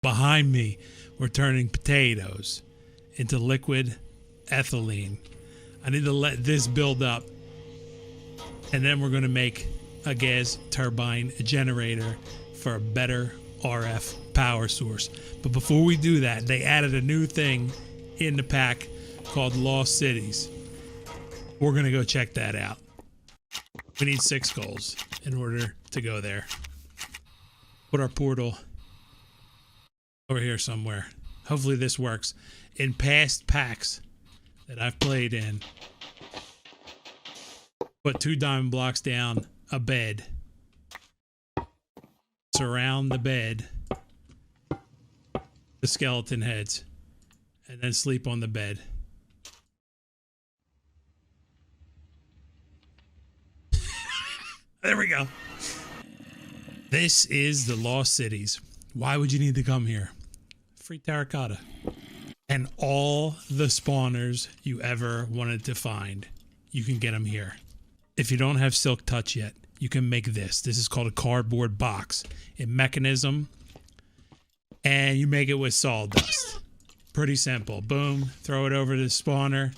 Behind me, we're turning potatoes into liquid ethylene. I need to let this build up, and then we're going to make a gas turbine generator for a better RF power source. But before we do that, they added a new thing in the pack called Lost Cities. We're going to go check that out. We need 6 goals in order to go there. Put our portal over here somewhere. Hopefully this works. In past packs that I've played in, put 2 diamond blocks down a bed. Surround the bed, the skeleton heads, and then sleep on the bed. There we go. This is the Lost Cities. Why would you need to come here? Free terracotta. And all the spawners you ever wanted to find, you can get them here. If you don't have Silk Touch yet, you can make this. This is called a cardboard box in Mechanism. And you make it with sawdust. Pretty simple. Boom. Throw it over the spawner.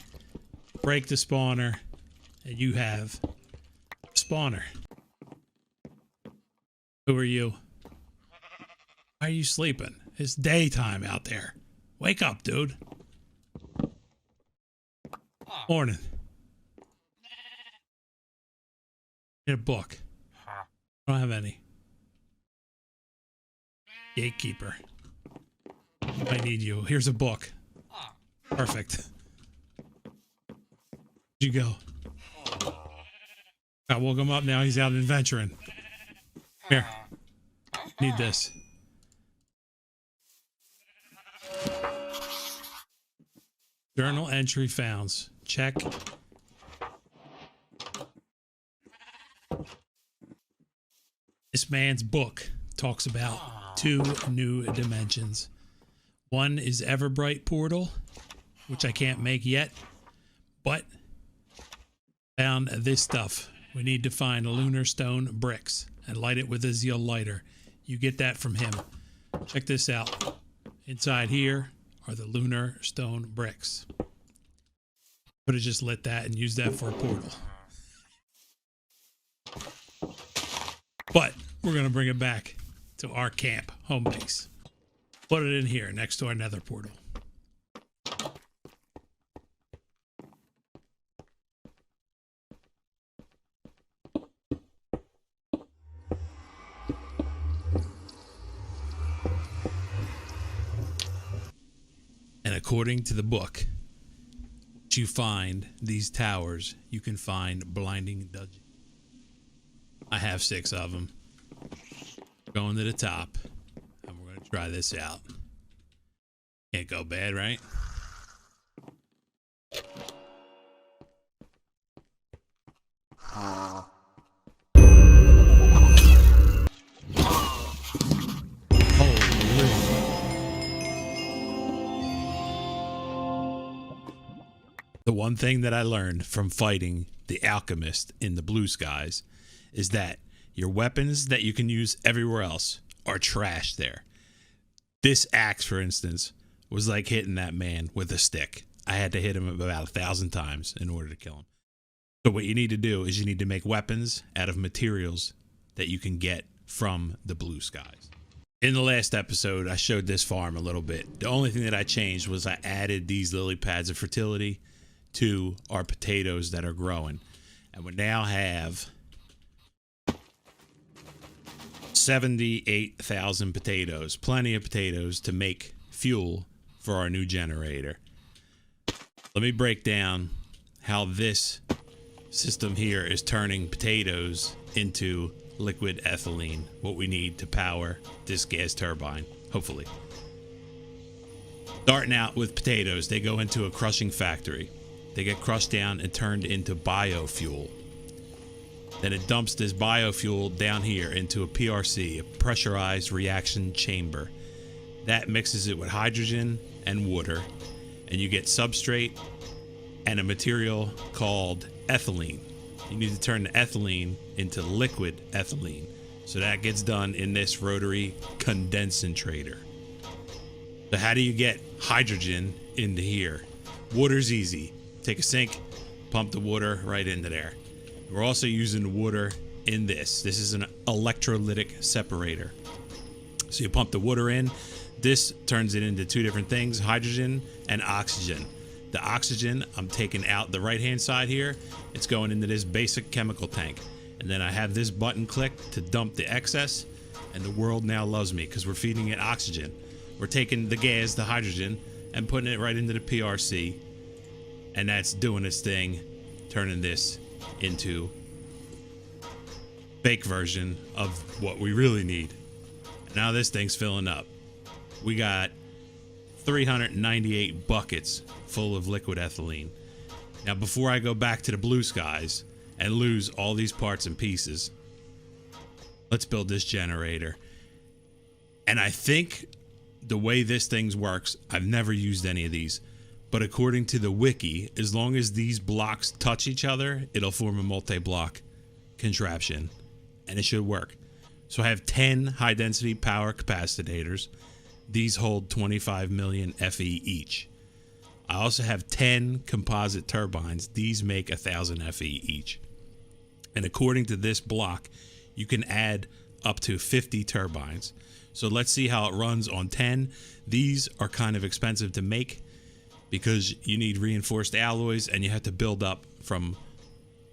Break the spawner. And you have a spawner. Who are you? Why are you sleeping? It's daytime out there. Wake up, dude. Morning. Need a book. I don't have any. Gatekeeper. I need you. Here's a book. Perfect. Where'd you go? I woke him up now. He's out adventuring. Here. Need this. Journal entry found. Check. This man's book talks about 2 new dimensions. One is Everbright Portal, which I can't make yet, but found this stuff. We need to find lunar stone bricks and light it with a zeal lighter. You get that from him. Check this out. Inside here are the lunar stone bricks. Could have just lit that and used that for a portal. But we're going to bring it back to our camp, home base. Put it in here next to our nether portal. And according to the book, once you find these towers, you can find blinding dungeons. I have 6 of them. Going to the top, and we're going to try this out. Can't go bad, right? The one thing that I learned from fighting the Alchemist in the blue skies is that your weapons that you can use everywhere else are trash there. This axe, for instance, was like hitting that man with a stick. I had to hit him about 1,000 times in order to kill him. So what you need to do is you need to make weapons out of materials that you can get from the blue skies. In the last episode, I showed this farm a little bit. The only thing that I changed was I added these lily pads of fertility to our potatoes that are growing. And we now have 78,000 potatoes, plenty of potatoes to make fuel for our new generator. Let me break down how this system here is turning potatoes into liquid ethylene, what we need to power this gas turbine, hopefully. Starting out with potatoes, they go into a crushing factory. They get crushed down and turned into biofuel. Then it dumps this biofuel down here into a PRC, a pressurized reaction chamber. That mixes it with hydrogen and water, and you get substrate and a material called ethylene. You need to turn the ethylene into liquid ethylene. So that gets done in this rotary condensator. So how do you get hydrogen into here? Water's easy. Take a sink, pump the water right into there. We're also using the water in this. This is an electrolytic separator. So you pump the water in. This turns it into two different things, hydrogen and oxygen. The oxygen, I'm taking out the right-hand side here. It's going into this basic chemical tank. And then I have this button clicked to dump the excess. And the world now loves me because we're feeding it oxygen. We're taking the gas, the hydrogen, and putting it right into the PRC. And that's doing its thing, turning this into fake version of what we really need. Now this thing's filling up. We got 398 buckets full of liquid ethylene. Now before I go back to the blue skies and lose all these parts and pieces, let's build this generator. And I think the way this thing works, I've never used any of these, but according to the wiki, as long as these blocks touch each other, it'll form a multi-block contraption, and it should work. So I have 10 high-density power capacitors. These hold 25 million FE each. I also have 10 composite turbines. These make 1,000 FE each. And according to this block, you can add up to 50 turbines. So let's see how it runs on 10. These are kind of expensive to make because you need reinforced alloys and you have to build up from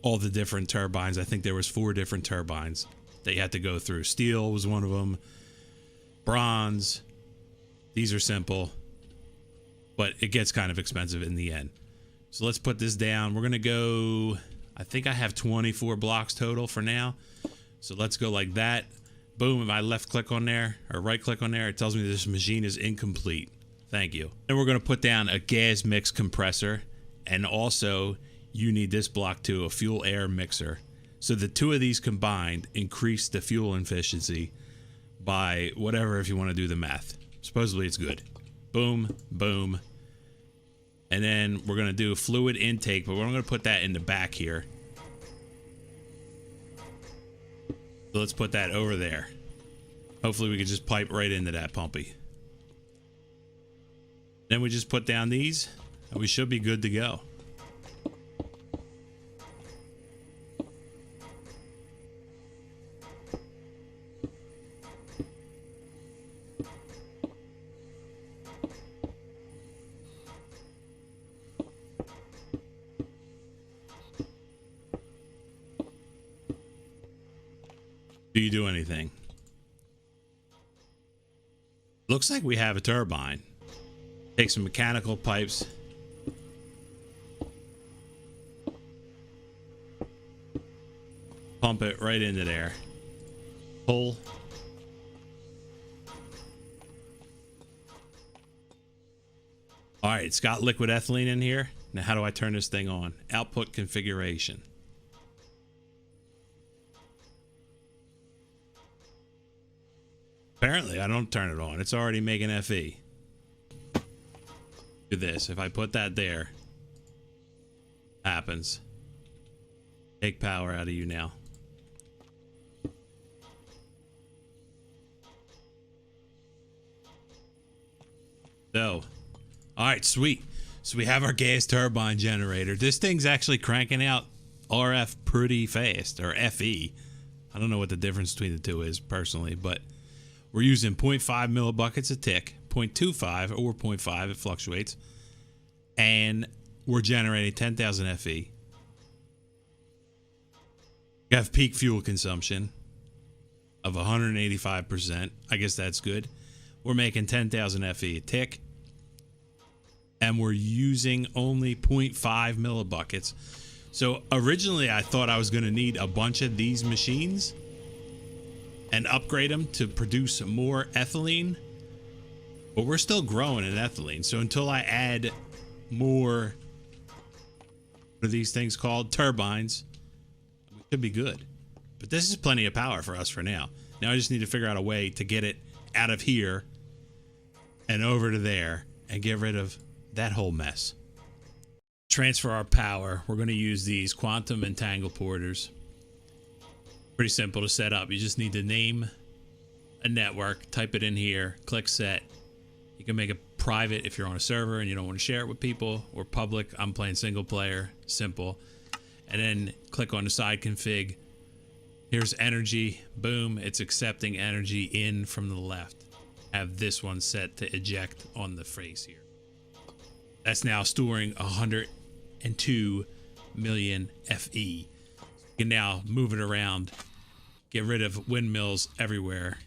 all the different turbines. I think there was 4 different turbines that you had to go through. Steel was one of them. Bronze. These are simple, but it gets kind of expensive in the end. So let's put this down. We're going to go, I think I have 24 blocks total for now. So let's go like that. Boom, if I left click on there or right click on there, it tells me this machine is incomplete. Thank you. And we're going to put down a gas mix compressor, and also you need this block too, a fuel air mixer. So the two of these combined increase the fuel efficiency by whatever, if you want to do the math. Supposedly it's good. Boom, boom. And then we're going to do fluid intake, but we're going to put that in the back here. So let's put that over there. Hopefully we can just pipe right into that pumpy. Then we just put down these and we should be good to go. Do you do anything? Looks like we have a turbine. Take some mechanical pipes. Pump it right into there. Pull. All right, it's got liquid ethylene in here. Now how do I turn this thing on? Output configuration. Apparently, I don't turn it on. It's already making FE. Do this. If I put that there, happens. Take power out of you now. So, all right, sweet. So we have our gas turbine generator. This thing's actually cranking out RF pretty fast, or FE. I don't know what the difference between the two is personally, but we're using 0.5 millibuckets a tick, 0.25 or 0.5, it fluctuates. And we're generating 10,000 FE. We have peak fuel consumption of 185%. I guess that's good. We're making 10,000 FE a tick. And we're using only 0.5 millibuckets. So originally I thought I was going to need a bunch of these machines and upgrade them to produce more ethylene, but we're still growing in ethylene. So until I add more, what are these things called? Turbines, we should be good. But this is plenty of power for us for now. Now I just need to figure out a way to get it out of here and over to there and get rid of that whole mess. Transfer our power. We're going to use these quantum entangle porters. Pretty simple to set up. You just need to name a network, type it in here, click set. You can make a private if you're on a server and you don't want to share it with people, or public. I'm playing single player, simple. And then click on the side config. Here's energy. Boom, it's accepting energy in from the left. Have this one set to eject on the face here. That's now storing 102 million FE. You can now move it around, get rid of windmills everywhere,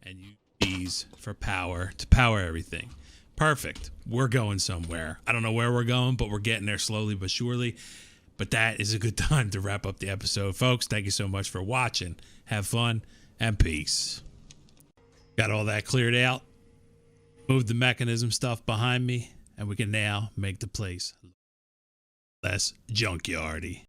and use these for power to power everything. Perfect. We're going somewhere. I don't know where we're going, but we're getting there slowly but surely. But that is a good time to wrap up the episode, folks. Thank you so much for watching. Have fun and peace. Got all that cleared out. Moved the mechanism stuff behind me, and we can now make the place less junkyardy.